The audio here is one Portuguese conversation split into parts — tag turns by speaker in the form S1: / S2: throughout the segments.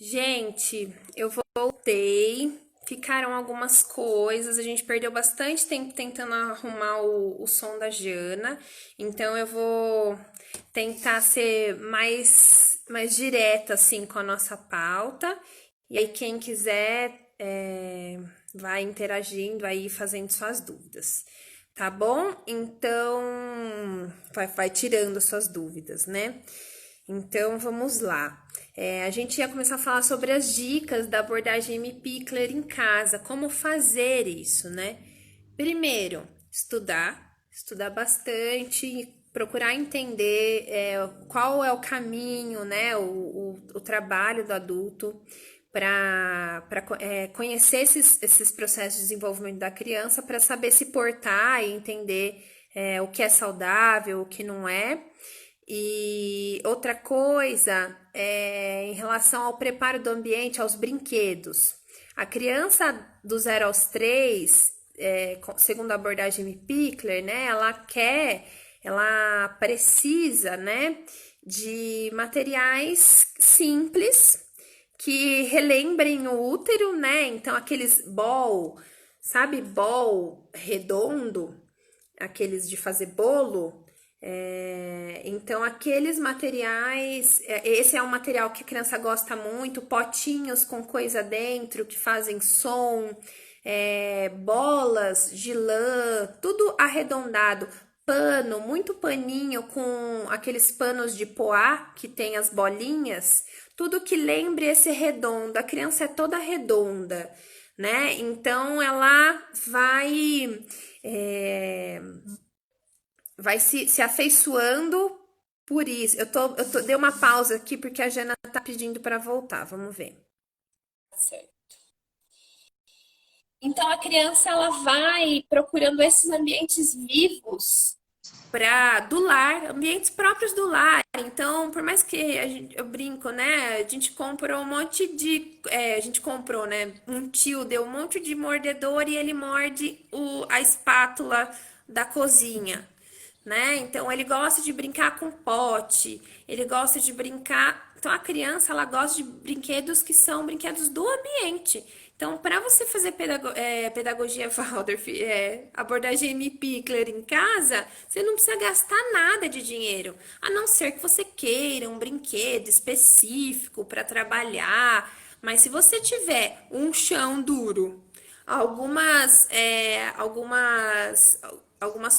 S1: Gente, eu voltei. Ficaram algumas coisas. A gente perdeu bastante tempo tentando arrumar o som da Jana. Então eu vou tentar ser mais direta assim com a nossa pauta. E aí, quem quiser, vai interagindo aí, fazendo suas dúvidas. Tá bom? Então, vai tirando suas dúvidas, né? Então, vamos lá. A gente ia começar a falar sobre as dicas da abordagem M-Pickler em casa, como fazer isso, né? Primeiro, estudar bastante, procurar entender qual é o caminho, né? O trabalho do adulto para conhecer esses processos de desenvolvimento da criança, para saber se portar e entender o que é saudável, o que não é. E outra coisa é em relação ao preparo do ambiente, aos brinquedos. A criança do 0 aos 3, segundo a abordagem Pickler, né, ela precisa, né, de materiais simples que relembrem o útero, né? Então, aqueles bol, sabe, bol redondo, aqueles de fazer bolo. Então, aqueles materiais, esse é um material que a criança gosta muito, potinhos com coisa dentro que fazem som, bolas de lã, tudo arredondado, pano, muito paninho com aqueles panos de poá que tem as bolinhas, tudo que lembre esse redondo. A criança é toda redonda, né? Então, ela vai se afeiçoando por isso. Dei uma pausa aqui porque a Jana tá pedindo para voltar. Vamos ver.
S2: Certo. Então a criança ela vai procurando esses ambientes vivos.
S1: Do lar, ambientes próprios do lar. Então, por mais que eu brinco, né? A gente comprou um monte de. A gente comprou, né? Um tio deu um monte de mordedor e ele morde a espátula da cozinha, né? Então, ele gosta de brincar com pote, ele gosta de brincar. Então, a criança, ela gosta de brinquedos que são brinquedos do ambiente. Então, para você fazer pedagogia Waldorf, abordagem M-Pickler em casa, você não precisa gastar nada de dinheiro, a não ser que você queira um brinquedo específico para trabalhar. Mas se você tiver um chão duro, algumas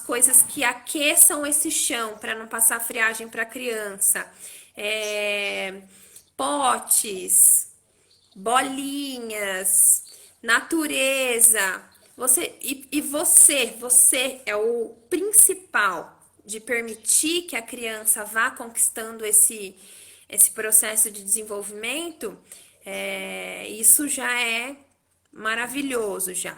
S1: coisas que aqueçam esse chão para não passar friagem para a criança, potes, bolinhas, natureza. Você é o principal de permitir que a criança vá conquistando esse processo de desenvolvimento. Isso já é maravilhoso já.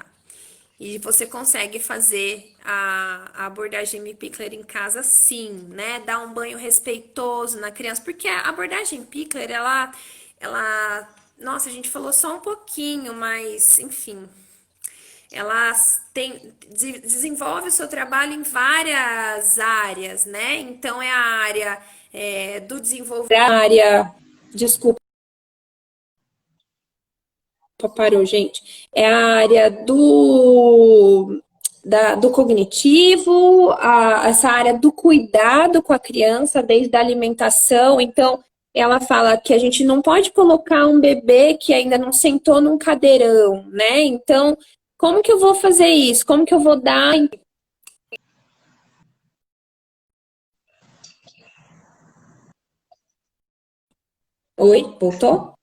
S1: E você consegue fazer a abordagem Pickler em casa, sim, né? Dar um banho respeitoso na criança, porque a abordagem Pickler, nossa, a gente falou só um pouquinho, mas, enfim, ela desenvolve o seu trabalho em várias áreas, né? Então, é a área do desenvolvimento.
S2: A área, desculpa, parou, gente. É a área do cognitivo, essa área do cuidado com a criança, desde a alimentação. Então, ela fala que a gente não pode colocar um bebê que ainda não sentou num cadeirão, né? Então, como que eu vou fazer isso? Como que eu vou dar. Oi, voltou?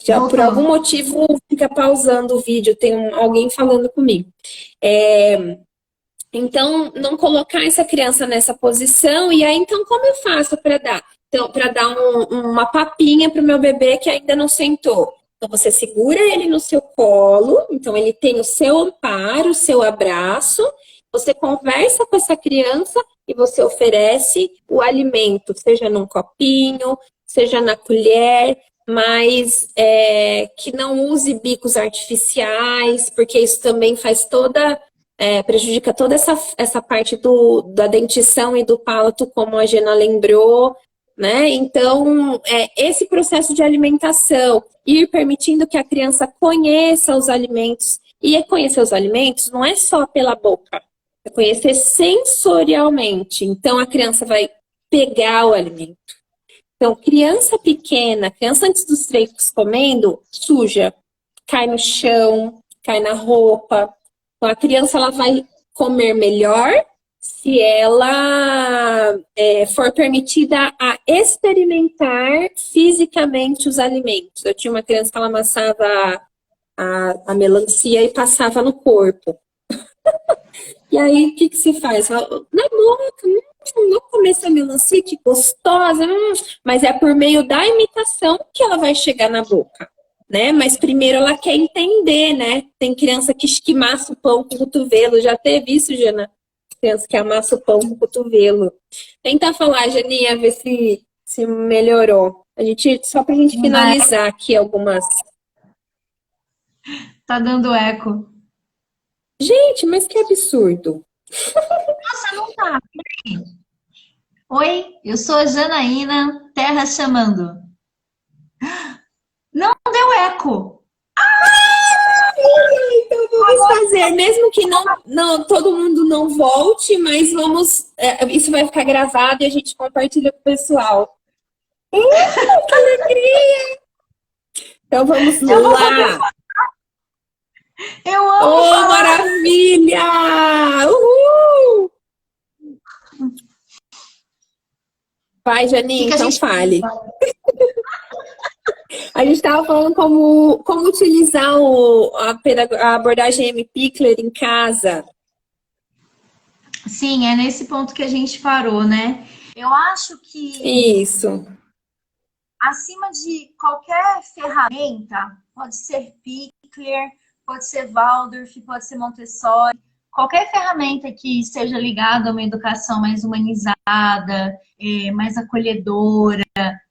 S2: Já por
S1: Voltou.
S2: algum motivo fica pausando o vídeo, tem alguém falando comigo. Então, não colocar essa criança nessa posição, e aí, então, como eu faço para dar? Então, para dar uma papinha para o meu bebê que ainda não sentou. Então, você segura ele no seu colo, então ele tem o seu amparo, o seu abraço, você conversa com essa criança e você oferece o alimento, seja num copinho, seja na colher, mas que não use bicos artificiais, porque isso também faz prejudica toda essa parte da dentição e do palato, como a Gena lembrou. né? Então, esse processo de alimentação, ir permitindo que a criança conheça os alimentos, e conhecer os alimentos não é só pela boca, é conhecer sensorialmente. Então, a criança vai pegar o alimento. Então, criança pequena, criança antes dos 3 comendo, suja, cai no chão, cai na roupa. Então, a criança ela vai comer melhor se ela for permitida a experimentar fisicamente os alimentos. Eu tinha uma criança que ela amassava a melancia e passava no corpo. E aí, o que se faz? Fala, na boca, não comer essa melancia, que gostosa, mas é por meio da imitação que ela vai chegar na boca, né? Mas primeiro ela quer entender, né? Tem criança que amassa o pão com o cotovelo, já teve isso, Jana? Criança que amassa o pão com o cotovelo. Tenta falar, Janinha, ver se melhorou. Só pra gente finalizar aqui algumas.
S3: Tá dando eco.
S2: Gente, mas que absurdo.
S3: Nossa, não tá. Oi, eu sou a Janaína, Terra chamando. Não deu eco.
S2: Então vamos fazer, mesmo que não todo mundo não volte, mas isso vai ficar gravado e a gente compartilha com o pessoal. Que alegria! Então vamos lá.
S3: Eu amo
S2: Oh,
S3: falar.
S2: maravilha! Uhul! Vai, Janinha, então fale. A gente estava falando como utilizar a abordagem M. Pickler em casa.
S3: Sim, é nesse ponto que a gente parou, né? Eu acho que
S2: Isso.
S3: acima de qualquer ferramenta, pode ser Pickler, pode ser Waldorf, pode ser Montessori, qualquer ferramenta que seja ligada a uma educação mais humanizada, mais acolhedora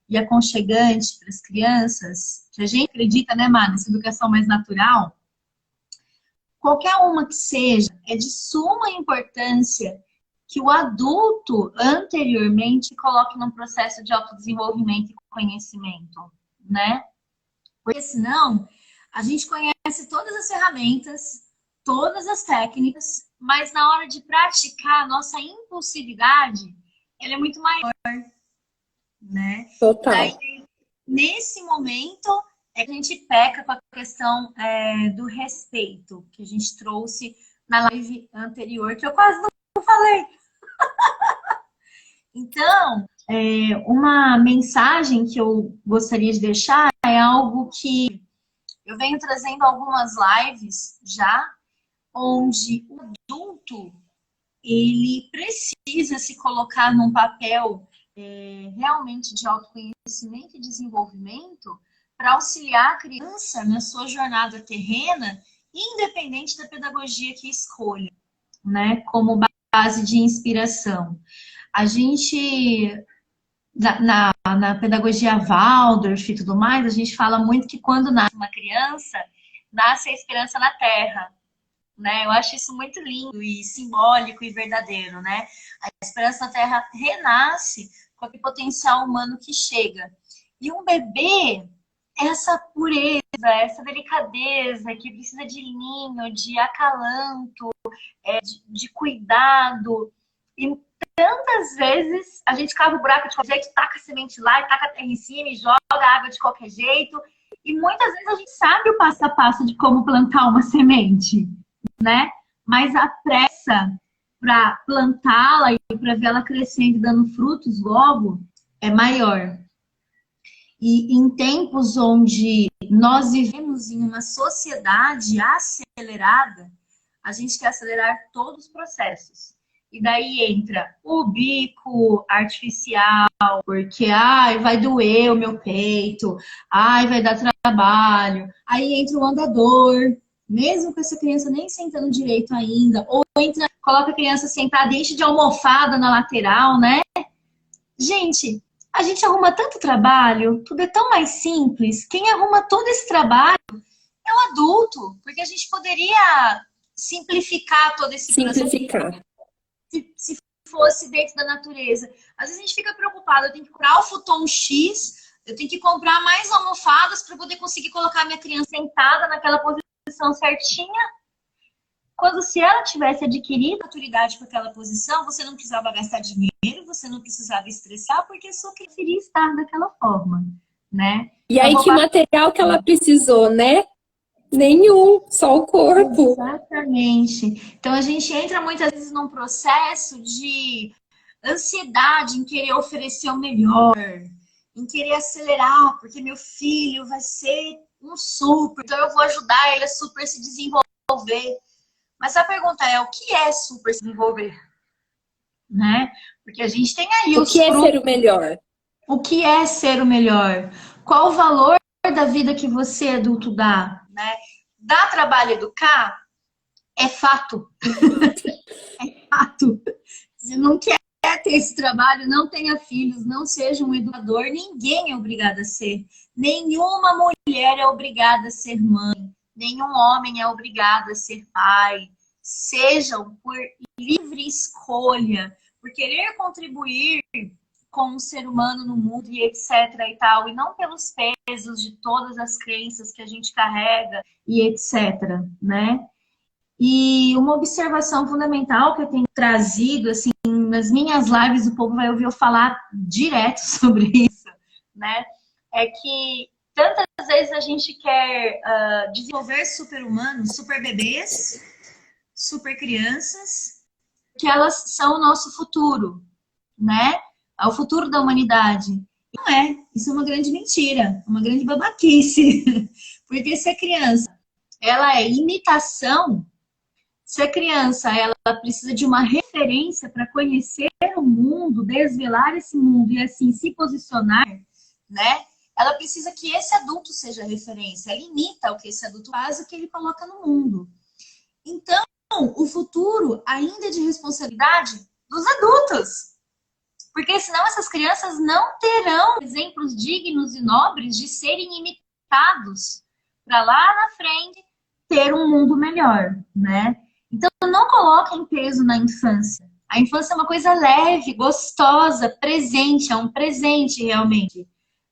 S3: e aconchegante para as crianças, que a gente acredita, né, Má, nessa educação mais natural, qualquer uma que seja, é de suma importância que o adulto anteriormente coloque num processo de autodesenvolvimento e conhecimento, né? Porque senão a gente conhece todas as ferramentas, todas as técnicas, mas na hora de praticar, a nossa impulsividade, ela é muito maior, né?
S2: Total.
S3: Daí, nesse momento, é que a gente peca com a questão do respeito, que a gente trouxe na live anterior, que eu quase não falei. Então, uma mensagem que eu gostaria de deixar é algo que eu venho trazendo algumas lives já, onde o adulto ele precisa se colocar num papel realmente de autoconhecimento e desenvolvimento para auxiliar a criança na sua jornada terrena, independente da pedagogia que escolha, né, como base de inspiração. A gente, na pedagogia Waldorf e tudo mais, a gente fala muito que quando nasce uma criança, nasce a esperança na Terra, né? Eu acho isso muito lindo e simbólico e verdadeiro, né? A esperança na Terra renasce com aquele potencial humano que chega. E um bebê, essa pureza, essa delicadeza que precisa de ninho, de acalanto, de cuidado. E tantas vezes a gente cava o buraco de qualquer jeito, taca a semente lá, e taca a terra em cima e joga a água de qualquer jeito. E muitas vezes a gente sabe o passo a passo de como plantar uma semente, né? Mas a pressa para plantá-la e para ver ela crescendo e dando frutos logo é maior. E em tempos onde nós vivemos em uma sociedade acelerada, a gente quer acelerar todos os processos. E daí entra o bico artificial, porque vai doer o meu peito, vai dar trabalho. Aí entra o andador, mesmo com essa criança nem sentando direito ainda, ou coloca a criança sentada e enche de almofada na lateral, né? Gente, a gente arruma tanto trabalho, tudo é tão mais simples. Quem arruma todo esse trabalho é o adulto, porque a gente poderia simplificar todo esse processo.
S2: Simplificar.
S3: Se fosse dentro da natureza. Às vezes a gente fica preocupado, eu tenho que comprar o futon X, eu tenho que comprar mais almofadas para poder conseguir colocar a minha criança sentada naquela posição certinha. Quando se ela tivesse adquirido maturidade para aquela posição, você não precisava gastar dinheiro, você não precisava estressar, porque só queria estar daquela forma, né?
S2: E aí, que material que ela precisou, né? Nenhum, só o corpo.
S3: Exatamente. Então a gente entra muitas vezes num processo de ansiedade em querer oferecer o melhor, em querer acelerar, porque meu filho vai ser um super, então eu vou ajudar ele a super se desenvolver. Mas a pergunta é, o que é super se desenvolver? Né? Porque a gente tem aí
S2: o que é ser o melhor?
S3: O que é ser o melhor? Qual o valor da vida que você, adulto, dá? Né? Dá trabalho educar? É fato. É fato. Se não quer ter esse trabalho, não tenha filhos, não seja um educador, ninguém é obrigado a ser. Nenhuma mulher é obrigada a ser mãe. Nenhum homem é obrigado a ser pai. Sejam por livre escolha, por querer contribuir com um ser humano no mundo e etc e tal, e não pelos pesos de todas as crenças que a gente carrega e etc, né? E uma observação fundamental que eu tenho trazido, assim, nas minhas lives, o povo vai ouvir eu falar direto sobre isso, né? É que tantas vezes a gente quer desenvolver super-humanos, super-bebês, super-crianças, que elas são o nosso futuro, né? É o futuro da humanidade. Não é. Isso é uma grande mentira, uma grande babaquice. Porque se a criança ela é imitação, se a criança ela precisa de uma referência para conhecer o mundo, desvelar esse mundo e assim se posicionar, né? Ela precisa que esse adulto seja a referência. Ela imita o que esse adulto faz, o que ele coloca no mundo. Então, o futuro ainda é de responsabilidade dos adultos. Porque senão essas crianças não terão exemplos dignos e nobres de serem imitados para lá na frente ter um mundo melhor, né? Então, não coloquem peso na infância. A infância é uma coisa leve, gostosa, presente, é um presente realmente.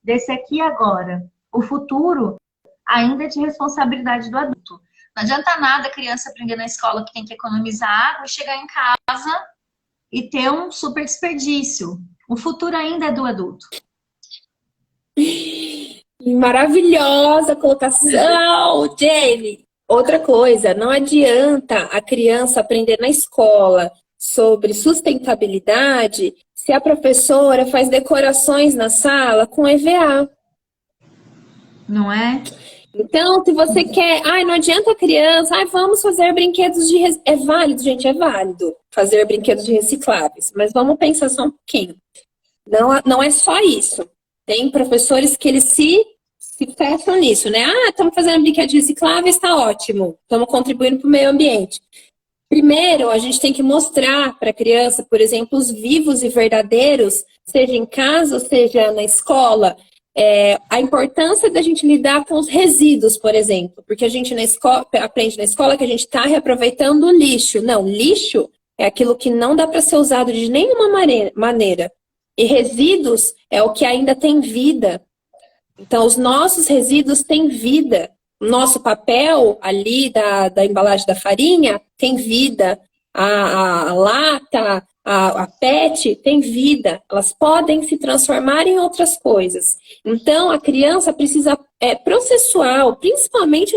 S3: Desse aqui agora. O futuro ainda é de responsabilidade do adulto. Não adianta nada a criança aprender na escola que tem que economizar água e chegar em casa e ter um super desperdício. O futuro ainda é do adulto.
S2: Maravilhosa colocação, Jenny. Outra coisa, não adianta a criança aprender na escola sobre sustentabilidade se a professora faz decorações na sala com EVA.
S3: Não é?
S2: Então, se você quer... não adianta a criança... vamos fazer brinquedos de... É válido, gente, é válido fazer brinquedos de recicláveis. Mas vamos pensar só um pouquinho. Não é só isso. Tem professores que eles se fecham nisso, né? Estamos fazendo brinquedos recicláveis, está ótimo. Estamos contribuindo para o meio ambiente. Primeiro, a gente tem que mostrar para a criança, por exemplo, os vivos e verdadeiros, seja em casa, seja na escola, a importância da gente lidar com os resíduos, por exemplo. Porque a gente aprende na escola que a gente está reaproveitando o lixo. Não, lixo é aquilo que não dá para ser usado de nenhuma maneira. E resíduos é o que ainda tem vida. Então, os nossos resíduos têm vida. O nosso papel ali da embalagem da farinha tem vida. A lata, a PET tem vida. Elas podem se transformar em outras coisas. Então, a criança precisa processual, principalmente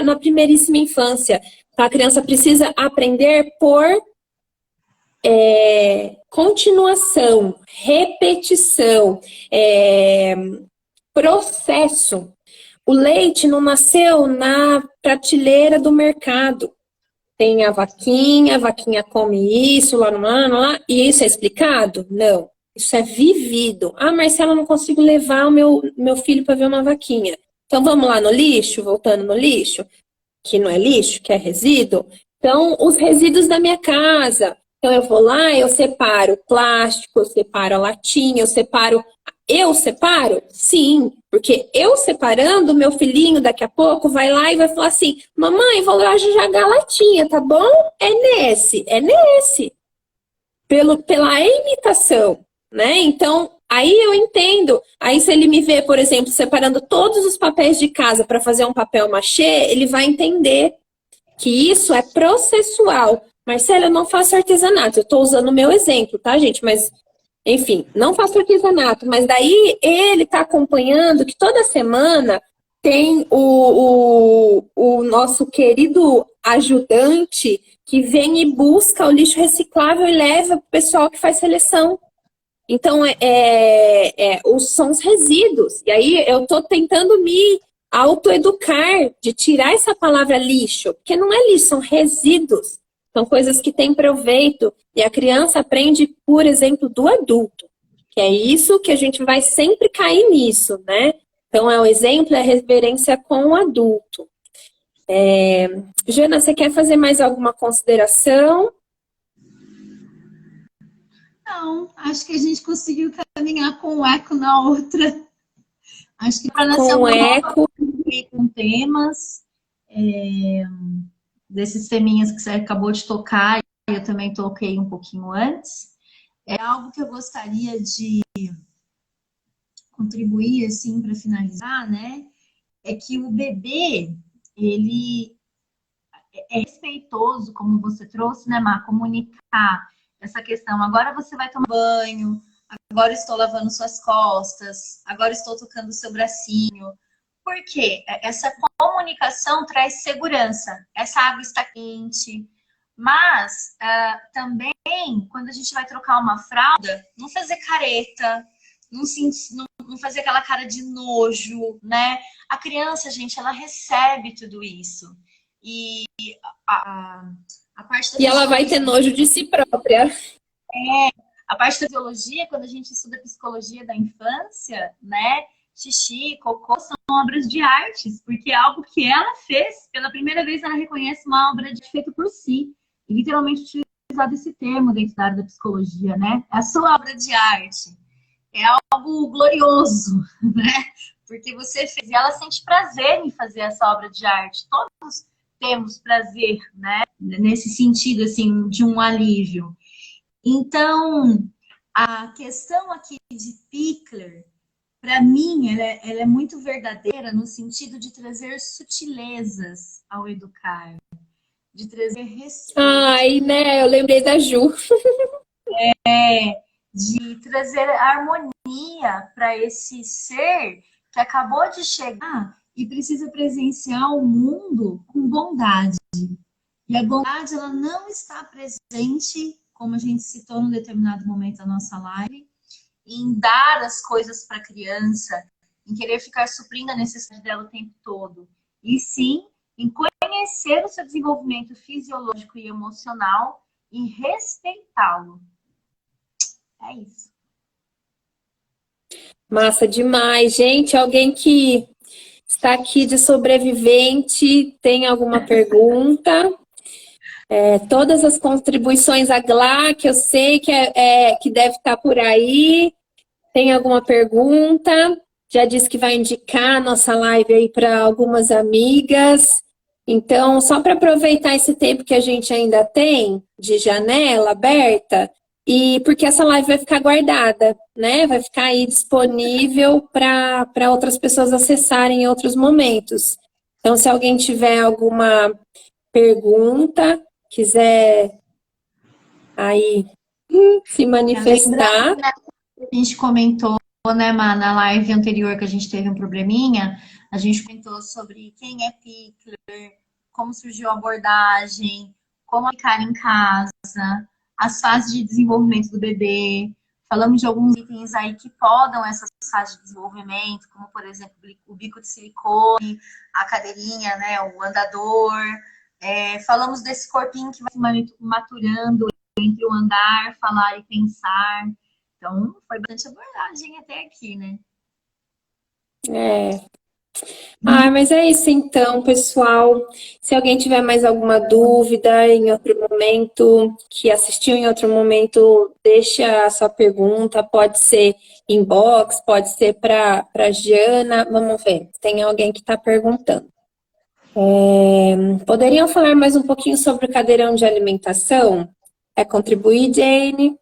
S2: na primeiríssima infância. A criança precisa aprender por continuação, repetição, processo. O leite não nasceu na prateleira do mercado. Tem a vaquinha come isso, lá, e isso é explicado? Não. Isso é vivido. Marcela, eu não consigo levar o meu filho para ver uma vaquinha. Então vamos lá no lixo, voltando no lixo, que não é lixo, que é resíduo. Então, os resíduos da minha casa. Então eu vou lá, eu separo o plástico, eu separo a latinha, eu separo? Sim, porque eu separando, meu filhinho daqui a pouco vai lá e vai falar assim, mamãe, vou lá jogar a latinha, tá bom? É nesse. pela imitação, né? Então, aí eu entendo. Aí, se ele me vê, por exemplo, separando todos os papéis de casa para fazer um papel machê, ele vai entender que isso é processual. Marcela, eu não faço artesanato. Eu estou usando o meu exemplo, tá, gente? Mas, enfim, não faço artesanato. Mas daí ele está acompanhando que toda semana tem o nosso querido ajudante que vem e busca o lixo reciclável e leva para o pessoal que faz seleção. Então, são os resíduos. E aí eu estou tentando me autoeducar de tirar essa palavra lixo, porque não é lixo, são resíduos. São coisas que têm proveito. E a criança aprende, por exemplo, do adulto. Que é isso que a gente vai sempre cair nisso, né? Então, o exemplo é a reverência com o adulto. Jana, você quer fazer mais alguma consideração?
S3: Não, acho que a gente conseguiu caminhar com um eco na outra. Acho que para nascer
S2: Com eco.
S3: com temas, desses teminhas que você acabou de tocar, eu também toquei um pouquinho antes. É algo que eu gostaria de contribuir, assim, para finalizar, né? É que o bebê, ele é respeitoso, como você trouxe, né, Má? Comunicar essa questão. Agora você vai tomar banho, agora estou lavando suas costas, agora estou tocando seu bracinho. Por quê? Essa comunicação traz segurança. Essa água está quente. Mas também, quando a gente vai trocar uma fralda, não fazer careta, não fazer aquela cara de nojo, né? A criança, gente, ela recebe tudo isso. E a parte da
S2: E ela vai ter nojo de si própria.
S3: A parte da biologia, quando a gente estuda psicologia da infância, né? Xixi, cocô são obras de artes, porque é algo que ela fez. Pela primeira vez, ela reconhece uma obra de feita por si. E literalmente utilizado esse termo dentro da área da psicologia, né? É a sua obra de arte. É algo glorioso, né? Porque você fez e ela sente prazer em fazer essa obra de arte. Todos temos prazer, né? Nesse sentido, assim, de um alívio. Então, a questão aqui de Pickler, para mim, ela é muito verdadeira no sentido de trazer sutilezas ao educar, de trazer respeito.
S2: Ai, né? Eu lembrei da Ju.
S3: De trazer harmonia para esse ser que acabou de chegar e precisa presenciar o mundo com bondade. E a bondade, ela não está presente, como a gente citou num determinado momento da nossa live, em dar as coisas para a criança, em querer ficar suprindo a necessidade dela o tempo todo. E sim, em conhecer o seu desenvolvimento fisiológico e emocional e respeitá-lo. É isso.
S2: Massa demais. Gente, alguém que está aqui de sobrevivente, tem alguma pergunta? Todas as contribuições, a Glá, que eu sei que deve estar por aí. Tem alguma pergunta? Já disse que vai indicar a nossa live aí para algumas amigas. Então, só para aproveitar esse tempo que a gente ainda tem de janela aberta, e porque essa live vai ficar guardada, né? Vai ficar aí disponível para outras pessoas acessarem em outros momentos. Então, se alguém tiver alguma pergunta, quiser aí se manifestar.
S3: A gente comentou, né, Má, na live anterior que a gente teve um probleminha, a gente comentou sobre quem é Pickler, como surgiu a abordagem, como aplicar em casa, as fases de desenvolvimento do bebê. Falamos de alguns itens aí que podam essas fases de desenvolvimento, como, por exemplo, o bico de silicone, a cadeirinha, né, o andador. Falamos desse corpinho que vai se maturando entre o andar, falar e pensar. Então, foi bastante abordagem até aqui, né?
S2: Mas é isso então, pessoal. Se alguém tiver mais alguma dúvida em outro momento, que assistiu em outro momento, deixa a sua pergunta. Pode ser inbox, pode ser para Jana. Vamos ver, tem alguém que está perguntando. Poderiam falar mais um pouquinho sobre o cadeirão de alimentação? Contribuir, Jane?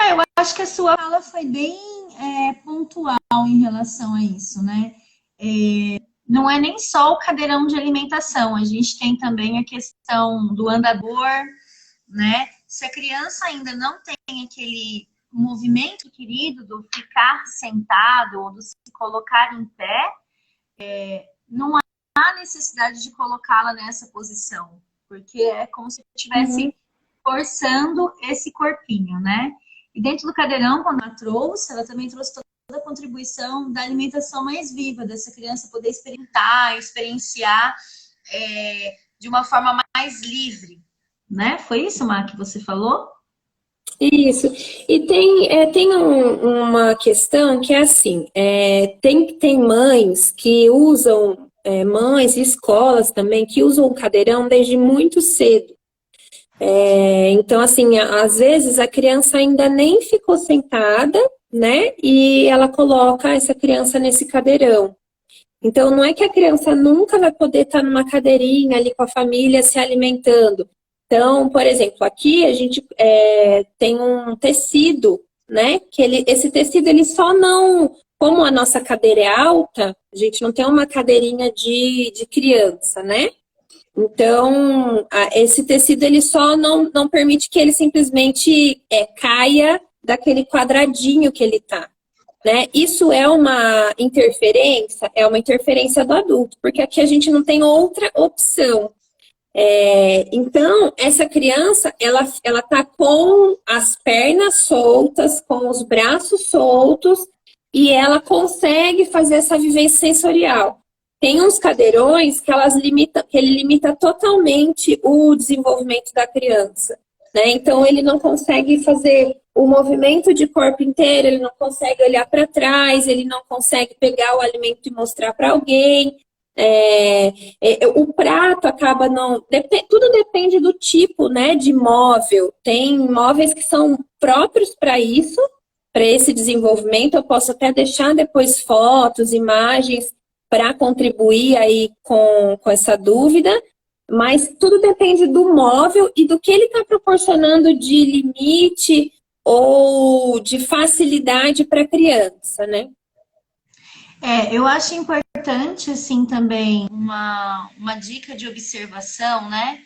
S3: Eu acho que a sua fala foi bem pontual em relação a isso, né? Não é nem só o cadeirão de alimentação, a gente tem também a questão do andador, né? Se a criança ainda não tem aquele movimento querido do ficar sentado ou do se colocar em pé, não há necessidade de colocá-la nessa posição, porque é como se estivesse forçando esse corpinho, né? E dentro do cadeirão, quando ela também trouxe toda a contribuição da alimentação mais viva, dessa criança poder experienciar de uma forma mais livre, né? Foi isso, Má, que você falou?
S2: Isso. E tem uma questão que é assim, tem mães que usam, mães e escolas também, que usam o cadeirão desde muito cedo. Então, assim, às vezes a criança ainda nem ficou sentada, né? E ela coloca essa criança nesse cadeirão. Então, não é que a criança nunca vai poder estar numa cadeirinha ali com a família se alimentando. Então, por exemplo, aqui a gente tem um tecido, né? Esse tecido, ele só não... Como a nossa cadeira é alta, a gente não tem uma cadeirinha de criança, né? Então, esse tecido, ele só não permite que ele simplesmente caia daquele quadradinho que ele tá. Né? Isso é uma interferência do adulto, porque aqui a gente não tem outra opção. Então, essa criança, ela tá com as pernas soltas, com os braços soltos, e ela consegue fazer essa vivência sensorial. Tem uns cadeirões que ele limita totalmente o desenvolvimento da criança, né? Então, ele não consegue fazer o movimento de corpo inteiro, ele não consegue olhar para trás, ele não consegue pegar o alimento e mostrar para alguém. O prato acaba não... Tudo depende do tipo, né, de móvel. Tem móveis que são próprios para isso, para esse desenvolvimento. Eu posso até deixar depois fotos, imagens, para contribuir aí com essa dúvida. Mas tudo depende do móvel e do que ele está proporcionando de limite ou de facilidade para a criança, né?
S3: Eu acho importante, assim, também uma dica de observação, né?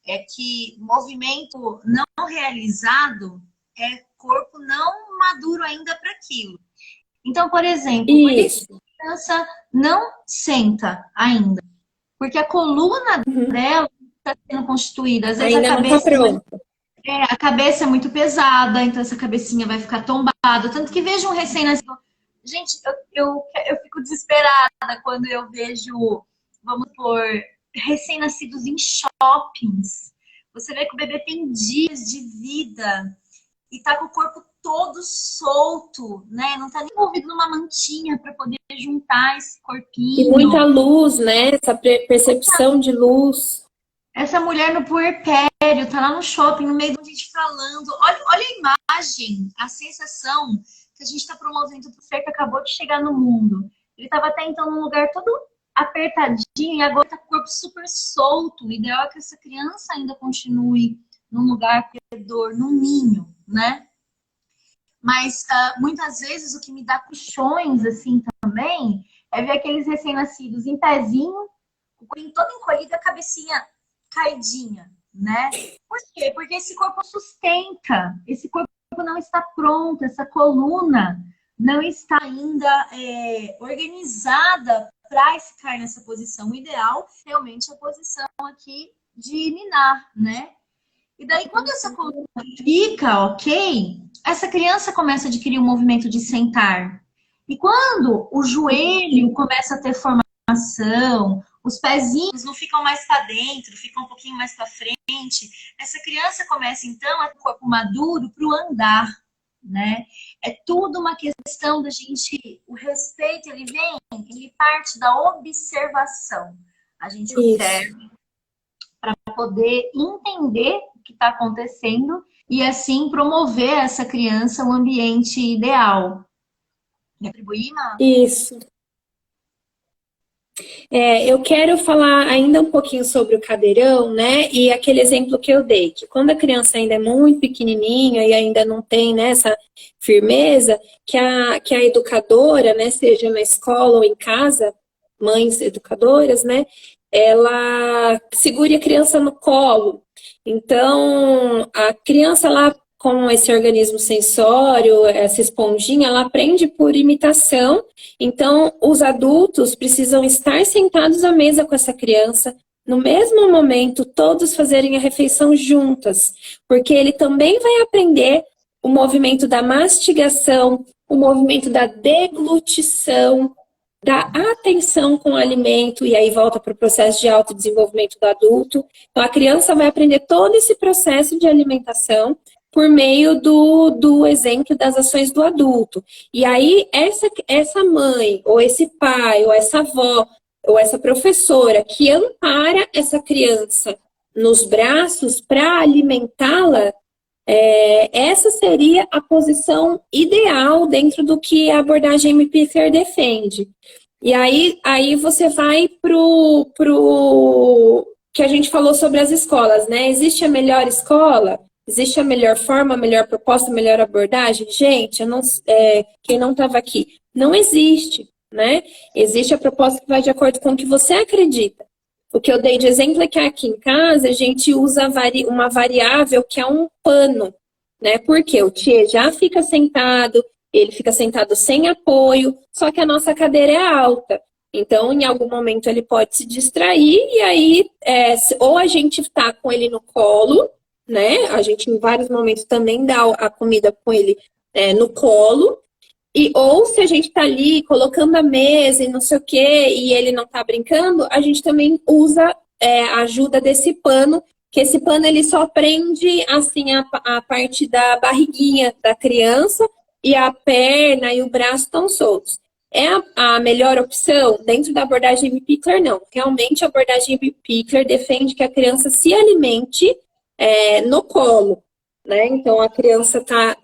S3: É que movimento não realizado é corpo não maduro ainda para aquilo. Então, por exemplo, por que a criança não senta ainda? Porque a coluna dela está sendo constituída. Às vezes
S2: ainda não está pronta.
S3: A cabeça é muito pesada, então essa cabecinha vai ficar tombada. Tanto que vejo um recém-nascido. Gente, eu fico desesperada quando eu vejo, vamos por recém-nascidos em shoppings. Você vê que o bebê tem dias de vida e tá com o corpo todo solto, né? Não tá nem envolvido numa mantinha para poder juntar esse corpinho.
S2: E muita luz, né? Essa percepção de luz.
S3: Essa mulher no puerpério, tá lá no shopping, no meio de gente falando. Olha a imagem, a sensação que a gente está promovendo pro Fer, que acabou de chegar no mundo. Ele estava até então num lugar todo apertadinho e agora tá com o corpo super solto. O ideal é que essa criança ainda continue num lugar acolhedor, num ninho, né? Mas muitas vezes o que me dá puxões assim também é ver aqueles recém-nascidos em pezinho, o corpo todo encolhido, a cabecinha caidinha, né? Por quê? Porque esse corpo sustenta, esse corpo não está pronto, essa coluna não está ainda organizada para ficar nessa posição. O ideal realmente é a posição aqui de ninar, né? E daí, quando essa coluna fica ok, essa criança começa a adquirir o movimento de sentar. E quando o joelho começa a ter formação, os pezinhos não ficam mais para dentro, ficam um pouquinho mais para frente, essa criança começa, então, a ter o corpo maduro para o andar, né? É tudo uma questão da gente... O respeito, ele parte da observação. A gente observa para poder entender o que está acontecendo e, assim, promover essa criança um ambiente ideal. Me atribuir, Má?
S2: Isso. Eu quero falar ainda um pouquinho sobre o cadeirão, né? E aquele exemplo que eu dei, que quando a criança ainda é muito pequenininha e ainda não tem, né, essa firmeza, que a educadora, né, seja na escola ou em casa, mães educadoras, né, ela segure a criança no colo. Então, a criança lá com esse organismo sensório, essa esponjinha, ela aprende por imitação. Então, os adultos precisam estar sentados à mesa com essa criança, no mesmo momento, todos fazerem a refeição juntas, porque ele também vai aprender o movimento da mastigação, o movimento da deglutição, da atenção com o alimento, e aí volta para o processo de autodesenvolvimento do adulto. Então, a criança vai aprender todo esse processo de alimentação por meio do exemplo das ações do adulto. E aí, essa mãe, ou esse pai, ou essa avó, ou essa professora que ampara essa criança nos braços para alimentá-la, essa seria a posição ideal dentro do que a abordagem M. Pickler defende. E aí você vai pro que a gente falou sobre as escolas, né? Existe a melhor escola? Existe a melhor forma, a melhor proposta, a melhor abordagem? Gente, quem não estava aqui, não existe, né? Existe a proposta que vai de acordo com o que você acredita. O que eu dei de exemplo é que aqui em casa a gente usa uma variável que é um pano, né? Porque o tio já fica sentado, ele fica sentado sem apoio, só que a nossa cadeira é alta. Então, em algum momento ele pode se distrair e aí ou a gente está com ele no colo, né? A gente em vários momentos também dá a comida com ele no colo. Ou se a gente tá ali colocando a mesa e não sei o que, e ele não tá brincando, a gente também usa a ajuda desse pano, que esse pano ele só prende assim a parte da barriguinha da criança e a perna e o braço estão soltos. É a melhor opção? Dentro da abordagem M. Pickler, não. Realmente a abordagem M. Pickler defende que a criança se alimente no colo, né? Então a criança está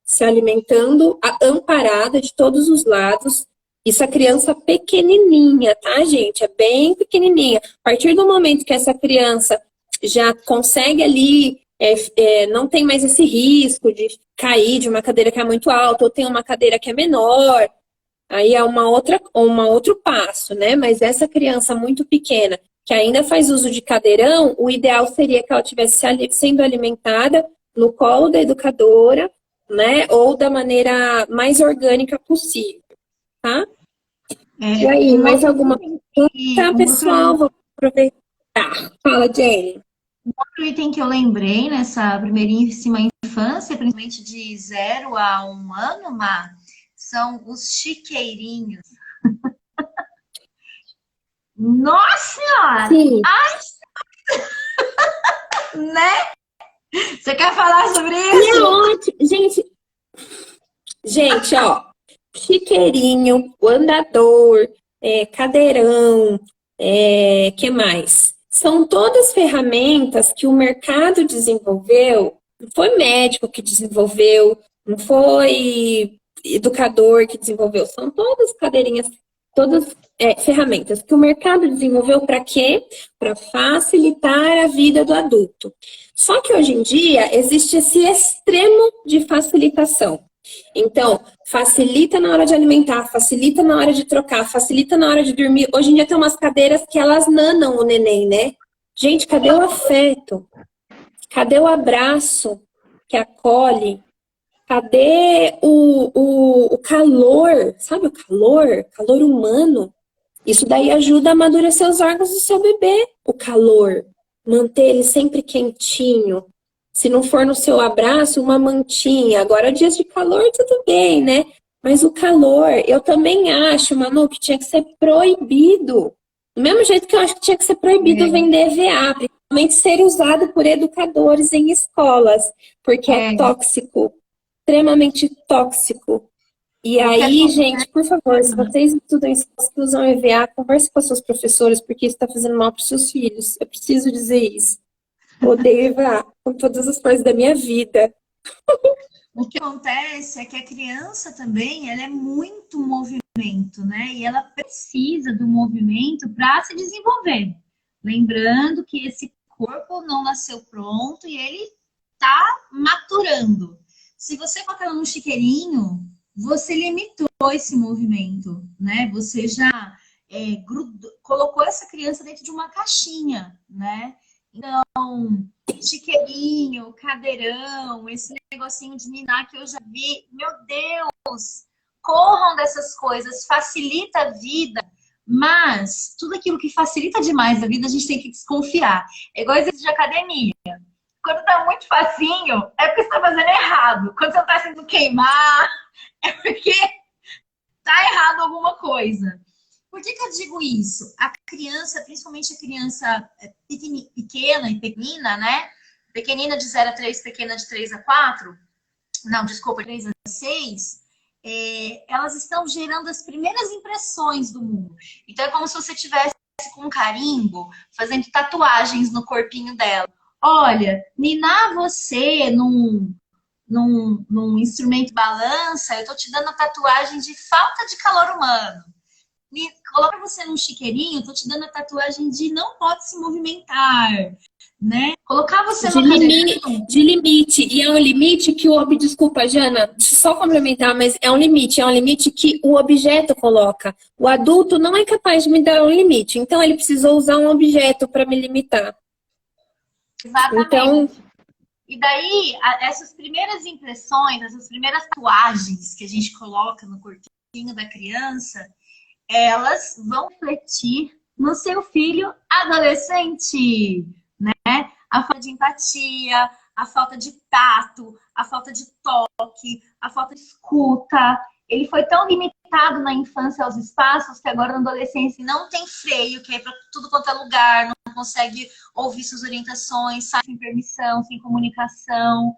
S2: se alimentando amparada de todos os lados. Isso a criança pequenininha, tá, gente? É bem pequenininha. A partir do momento que essa criança já consegue ali, não tem mais esse risco de cair de uma cadeira que é muito alta ou tem uma cadeira que é menor, aí é outro passo, né? Mas essa criança muito pequena que ainda faz uso de cadeirão, o ideal seria que ela estivesse sendo alimentada no colo da educadora, né? Ou da maneira mais orgânica possível, tá? E aí, mais alguma pergunta, pessoal? Vou aproveitar. Fala, Jenny.
S3: Outro item que eu lembrei nessa primeiríssima infância, principalmente de 0 a 1 ano, Má, são os chiqueirinhos. Nossa Senhora!
S2: Sim.
S3: Ai, né? Você quer falar sobre isso?
S2: É ótimo. Gente, ó, chiqueirinho, o andador, cadeirão, que mais? São todas ferramentas que o mercado desenvolveu, não foi médico que desenvolveu, não foi educador que desenvolveu, são todas cadeirinhas, todas ferramentas que o mercado desenvolveu para quê? Para facilitar a vida do adulto. Só que hoje em dia existe esse extremo de facilitação. Então, facilita na hora de alimentar, facilita na hora de trocar, facilita na hora de dormir. Hoje em dia tem umas cadeiras que elas nanam o neném, né? Gente, cadê o afeto? Cadê o abraço que acolhe? Cadê o calor? Sabe o calor? Calor humano. Isso daí ajuda a amadurecer os órgãos do seu bebê. O calor. Manter ele sempre quentinho. Se não for no seu abraço, uma mantinha. Agora, dias de calor, tudo bem, né? Mas o calor, eu também acho, Manu, que tinha que ser proibido. Do mesmo jeito que eu acho que tinha que ser proibido vender EVA, principalmente ser usado por educadores em escolas, porque é tóxico, extremamente tóxico. E aí, gente, por favor, se vocês estudam em escolas que usam EVA, converse com as suas professoras, porque isso está fazendo mal para os seus filhos. Eu preciso dizer isso. Odeio EVA com todas as partes da minha vida.
S3: O que acontece é que a criança também, ela é muito movimento, né? E ela precisa do movimento para se desenvolver. Lembrando que esse corpo não nasceu pronto e ele está maturando. Se você colocar ela no chiqueirinho, você limitou esse movimento, né? Você já colocou essa criança dentro de uma caixinha, né? Então, chiqueirinho, cadeirão, esse negocinho de ninar que eu já vi, meu Deus, corram dessas coisas, facilita a vida, mas tudo aquilo que facilita demais a vida a gente tem que desconfiar. É igual exercício de academia. Quando tá muito facinho, é porque você tá fazendo errado. Quando você não tá sentindo queimar, é porque tá errado alguma coisa. Por que eu digo isso? A criança, principalmente a criança pequena e pequenina, né? Pequenina de 0 a 3, pequena de 3 a 4, não, desculpa, 3 a 6, elas estão gerando as primeiras impressões do mundo. Então é como se você tivesse com um carimbo, fazendo tatuagens no corpinho dela. Olha, ninar você num instrumento de balança, eu tô te dando a tatuagem de falta de calor humano. Coloca você num chiqueirinho, eu tô te dando a tatuagem de não pode se movimentar, né? Colocar você no cadeirão.
S2: De limite. E é um limite que desculpa, Jana, deixa eu só complementar, mas é um limite que o objeto coloca. O adulto não é capaz de me dar um limite, então ele precisou usar um objeto para me limitar.
S3: Exatamente.
S2: Então,
S3: e daí, essas primeiras impressões, essas primeiras tatuagens que a gente coloca no corpinho da criança, elas vão refletir no seu filho adolescente, né? A falta de empatia, a falta de tato, a falta de toque, a falta de escuta. Ele foi tão limitado na infância aos espaços que agora na adolescência não tem freio, que é para tudo quanto é lugar, não consegue ouvir suas orientações, sai sem permissão, sem comunicação.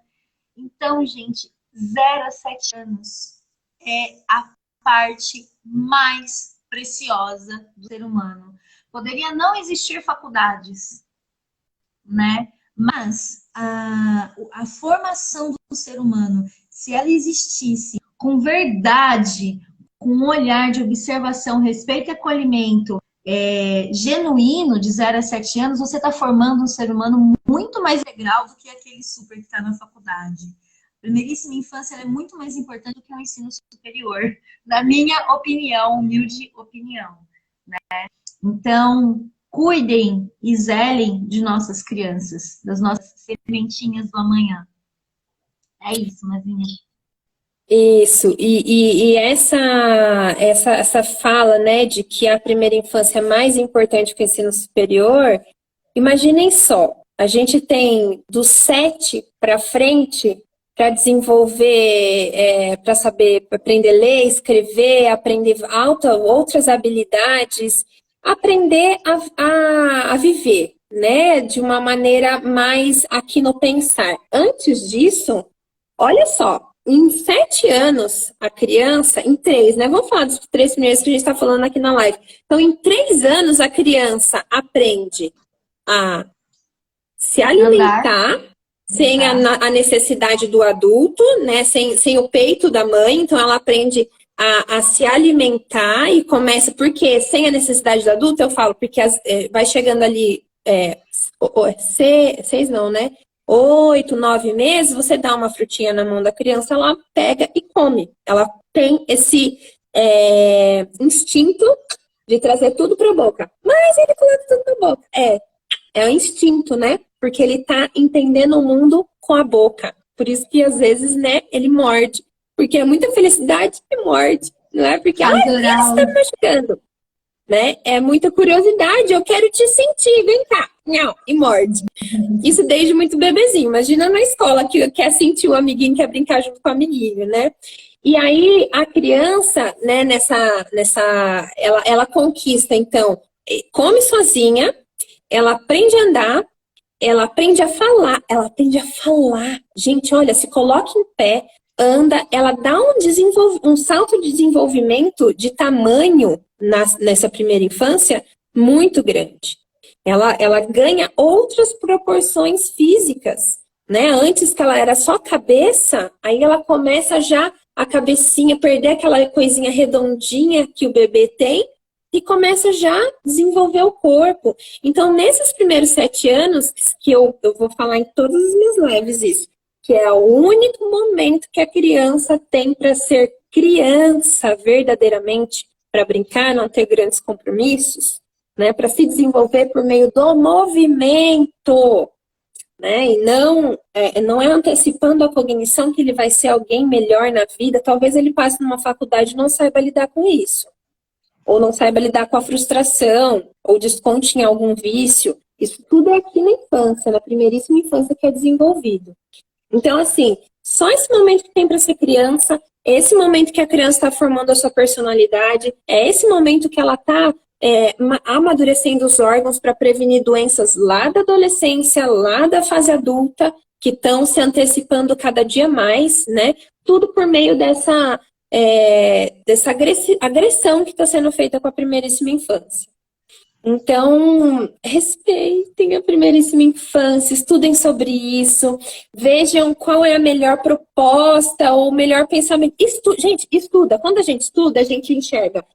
S3: Então, gente, 0 a 7 anos é a parte mais preciosa do ser humano. Poderia não existir faculdades, né? Mas a formação do ser humano, se ela existisse com verdade, com um olhar de observação, respeito e acolhimento genuíno, de 0 a 7 anos, você está formando um ser humano muito mais legal do que aquele super que está na faculdade. Primeiríssima infância é muito mais importante do que o ensino superior, na minha opinião, humilde opinião, né? Então, cuidem e zelem de nossas crianças, das nossas sementinhas do amanhã. É isso, Mazinha.
S2: isso. E essa fala, né, de que a primeira infância é mais importante que o ensino superior, imaginem só, a gente tem dos 7 para frente para desenvolver, para saber aprender a ler, escrever, aprender outras habilidades, aprender a viver, né? De uma maneira mais aqui no pensar. Antes disso, olha só, em 7 anos, a criança, em 3, né? Vamos falar dos 3 primeiros que a gente está falando aqui na live. Então, em 3 anos, a criança aprende a se alimentar, sem a necessidade do adulto, né? Sem o peito da mãe, então ela aprende a se alimentar e começa, porque sem a necessidade do adulto, eu falo, porque vai chegando ali, 6 não, né? 8, 9 meses, você dá uma frutinha na mão da criança, ela pega e come. Ela tem esse instinto de trazer tudo para a boca. Mas ele coloca tudo na boca. É o instinto, né? Porque ele tá entendendo o mundo com a boca. Por isso que, às vezes, né, ele morde. Porque é muita felicidade que morde. Não é porque, você tá me machucando. Né? É muita curiosidade. Eu quero te sentir. Vem cá. Não, e morde. Isso desde muito bebezinho. Imagina na escola que quer sentir o amiguinho, quer brincar junto com o amiguinho, né? E aí, a criança, né, ela conquista, então, come sozinha, ela aprende a andar, ela aprende a falar, Gente, olha, se coloca em pé, anda, ela dá um salto de desenvolvimento de tamanho nessa primeira infância muito grande. Ela ganha outras proporções físicas. né? Antes que ela era só cabeça, aí ela começa já a cabecinha, perder aquela coisinha redondinha que o bebê tem e começa já a desenvolver o corpo. Então, nesses primeiros 7 anos, que eu vou falar em todas as minhas lives isso, que é o único momento que a criança tem para ser criança verdadeiramente, para brincar, não ter grandes compromissos, né? Para se desenvolver por meio do movimento, né? E não é antecipando a cognição que ele vai ser alguém melhor na vida. Talvez ele passe numa faculdade e não saiba lidar com isso, ou não saiba lidar com a frustração, ou desconte em algum vício. Isso tudo é aqui na infância, na primeiríssima infância que é desenvolvido. Então, assim, só esse momento que tem para ser criança, esse momento que a criança está formando a sua personalidade, é esse momento que ela está amadurecendo os órgãos para prevenir doenças lá da adolescência, lá da fase adulta, que estão se antecipando cada dia mais, né? Tudo por meio dessa agressão que está sendo feita com a primeiríssima infância. Então, respeitem a primeiríssima infância, estudem sobre isso, vejam qual é a melhor proposta ou o melhor pensamento. Gente, estuda. Quando a gente estuda, a gente enxerga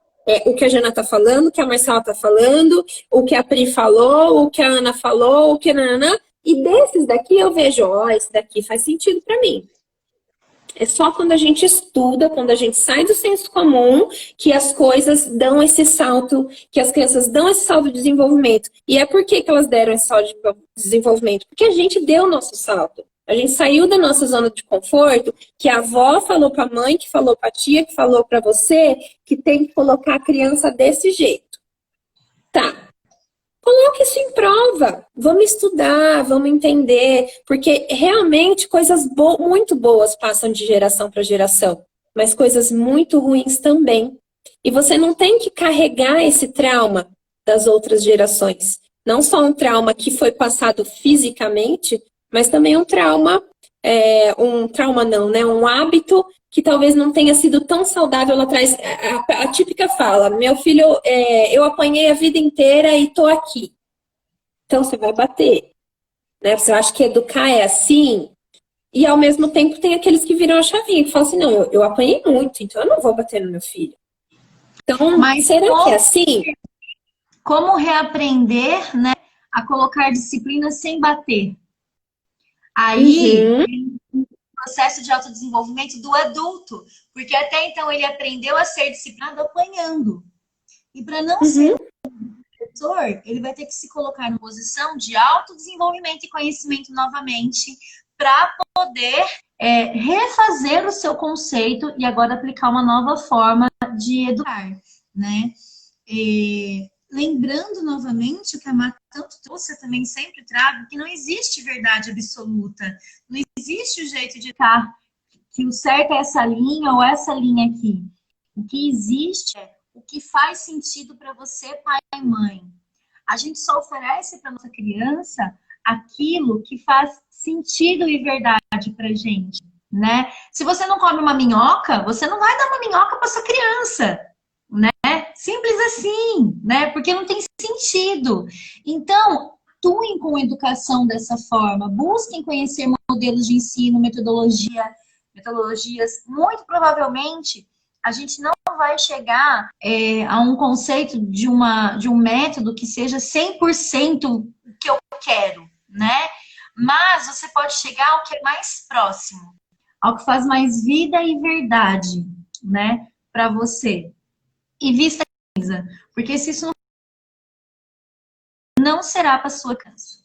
S2: o que a Jana está falando, o que a Marcela está falando, o que a Pri falou, o que a Ana falou, o que nananã. E desses daqui eu vejo, esse daqui faz sentido para mim. É só quando a gente estuda, quando a gente sai do senso comum, que as coisas dão esse salto, que as crianças dão esse salto de desenvolvimento. E é por que elas deram esse salto de desenvolvimento? Porque a gente deu o nosso salto. A gente saiu da nossa zona de conforto, que a avó falou para a mãe, que falou para a tia, que falou para você, que tem que colocar a criança desse jeito. Tá. Coloque isso em prova, vamos estudar, vamos entender, porque realmente coisas muito boas passam de geração para geração, mas coisas muito ruins também. E você não tem que carregar esse trauma das outras gerações. Não só um trauma que foi passado fisicamente, mas também um trauma um hábito que talvez não tenha sido tão saudável lá atrás. A típica fala, meu filho, eu apanhei a vida inteira e tô aqui. Então você vai bater, né? Você acha que educar é assim? E ao mesmo tempo tem aqueles que viram a chavinha, que falam assim, não, eu apanhei muito, então eu não vou bater no meu filho. Então,
S3: Mas
S2: será que é assim?
S3: Como reaprender, né, a colocar disciplina sem bater? Aí, o processo de autodesenvolvimento do adulto, porque até então ele aprendeu a ser disciplinado apanhando. E para não ser professor, ele vai ter que se colocar na posição de autodesenvolvimento e conhecimento novamente para poder refazer o seu conceito e agora aplicar uma nova forma de educar, né? Lembrando novamente o que a Má tanto trouxe, eu também sempre trago, que não existe verdade absoluta. Não existe o jeito de estar que o certo é essa linha ou essa linha aqui. O que existe é o que faz sentido para você, pai e mãe. A gente só oferece para nossa criança aquilo que faz sentido e verdade para gente, né? Se você não come uma minhoca, você não vai dar uma minhoca para sua criança, né? Simples assim, né? Porque não tem sentido. Então, atuem com educação dessa forma, busquem conhecer modelos de ensino, metodologias. Muito provavelmente, a gente não vai chegar a um conceito de um método que seja 100% o que eu quero, né? Mas você pode chegar ao que é mais próximo, ao que faz mais vida e verdade, né? Para você. E vista cinza, porque se isso não será para sua criança.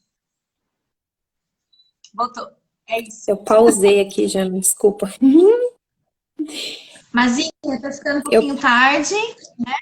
S3: Voltou. É isso.
S2: Eu pausei aqui já, me desculpa.
S3: Mas tá ficando um pouquinho tarde, né?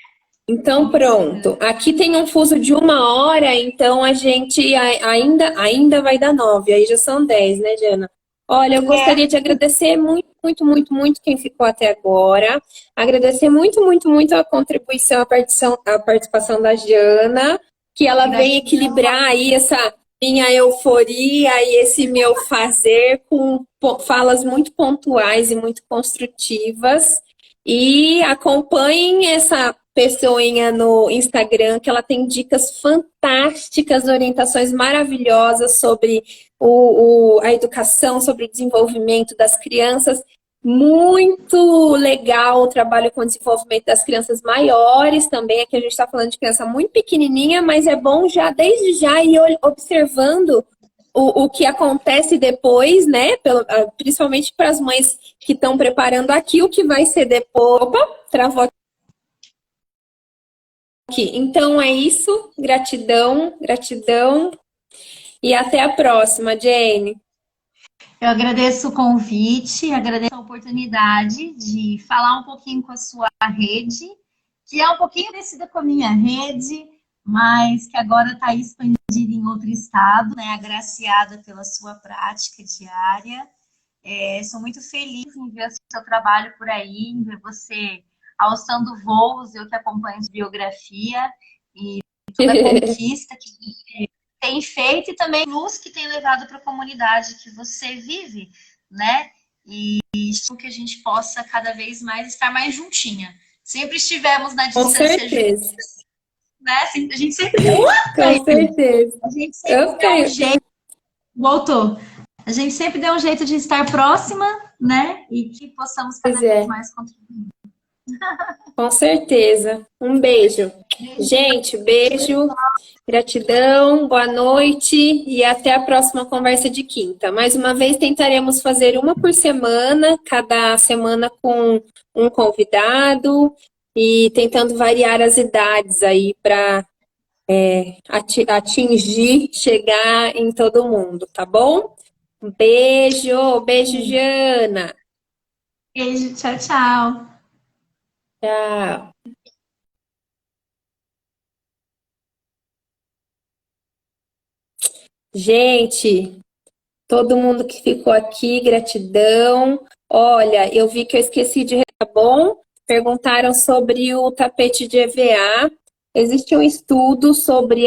S2: Então pronto. Aqui tem um fuso de 1 hora, então a gente ainda vai dar 9. Aí já são 10, né, Jana? Olha, eu gostaria de agradecer muito, muito, muito, muito quem ficou até agora. Agradecer muito, muito, muito a contribuição, a participação da Jana, que ela vem equilibrar aí essa minha euforia e esse meu fazer com falas muito pontuais e muito construtivas. E acompanhem pessoinha no Instagram, que ela tem dicas fantásticas, orientações maravilhosas sobre a educação, sobre o desenvolvimento das crianças. Muito legal o trabalho com o desenvolvimento das crianças maiores também. Aqui a gente está falando de criança muito pequenininha, mas é bom já, desde já, ir observando o que acontece depois, né? Principalmente para as mães que estão preparando aqui, o que vai ser depois. Opa, travou aqui. Então é isso. Gratidão, gratidão. E até a próxima, Jane.
S3: Eu agradeço o convite, agradeço a oportunidade de falar um pouquinho com a sua rede, que é um pouquinho parecida com a minha rede, mas que agora está expandida em outro estado, né? Agraciada pela sua prática diária. Sou muito feliz em ver o seu trabalho por aí, em ver você alçando voos, eu que acompanho de biografia, e toda a conquista que você tem feito e também luz que tem levado para a comunidade que você vive, né? E isso que a gente possa cada vez mais estar mais juntinha. Sempre estivemos na
S2: Com
S3: distância
S2: certeza.
S3: juntas, né? A gente sempre
S2: Com certeza.
S3: a gente sempre deu um jeito. Voltou. A gente sempre deu um jeito de estar próxima, né? E que possamos cada vez mais contribuir.
S2: Com certeza. Um beijo. Gente, beijo, gratidão, boa noite e até a próxima conversa de quinta. Mais uma vez, tentaremos fazer uma por semana, cada semana com um convidado e tentando variar as idades aí para atingir, chegar em todo mundo, tá bom? Um beijo, beijo, Jana.
S3: Beijo, tchau, tchau.
S2: Tchau. Gente, todo mundo que ficou aqui, gratidão. Olha, eu vi que eu esqueci de tá bom? Perguntaram sobre o tapete de EVA. Existe um estudo sobre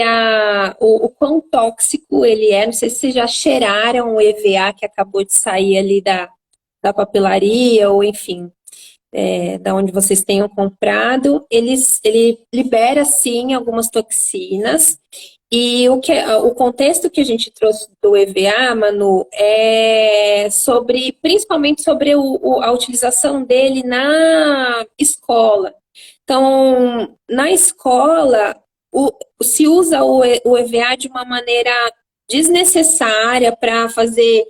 S2: o quão tóxico ele é. Não sei se vocês já cheiraram o EVA que acabou de sair ali da papelaria, ou enfim, da onde vocês tenham comprado. Ele libera, sim, algumas toxinas. E o contexto que a gente trouxe do EVA, Manu, é principalmente sobre a utilização dele na escola. Então, na escola, se usa o EVA de uma maneira desnecessária para fazer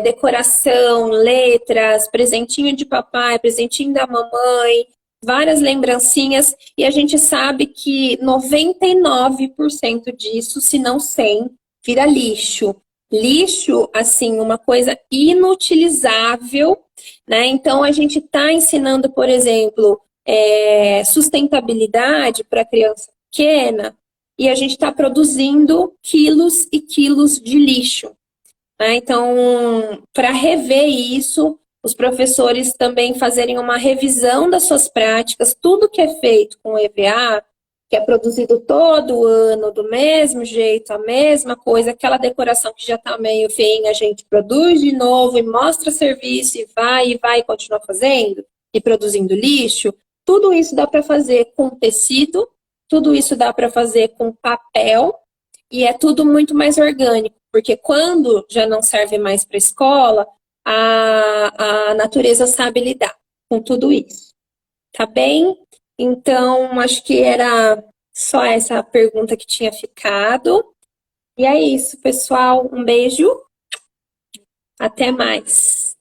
S2: decoração, letras, presentinho de papai, presentinho da mamãe, várias lembrancinhas, e a gente sabe que 99% disso, se não 100%, vira lixo. Lixo, assim, uma coisa inutilizável, né? Então, a gente está ensinando, por exemplo, sustentabilidade para criança pequena, e a gente está produzindo quilos e quilos de lixo, né? Então, para rever isso, os professores também fazerem uma revisão das suas práticas, tudo que é feito com EVA, que é produzido todo ano, do mesmo jeito, a mesma coisa, aquela decoração que já está meio feinha, a gente produz de novo e mostra serviço e vai, continua fazendo e produzindo lixo. Tudo isso dá para fazer com tecido, tudo isso dá para fazer com papel, e é tudo muito mais orgânico, porque quando já não serve mais para a escola, a natureza sabe lidar com tudo isso. Tá bem? Então, acho que era só essa pergunta que tinha ficado. E é isso, pessoal. Um beijo. Até mais.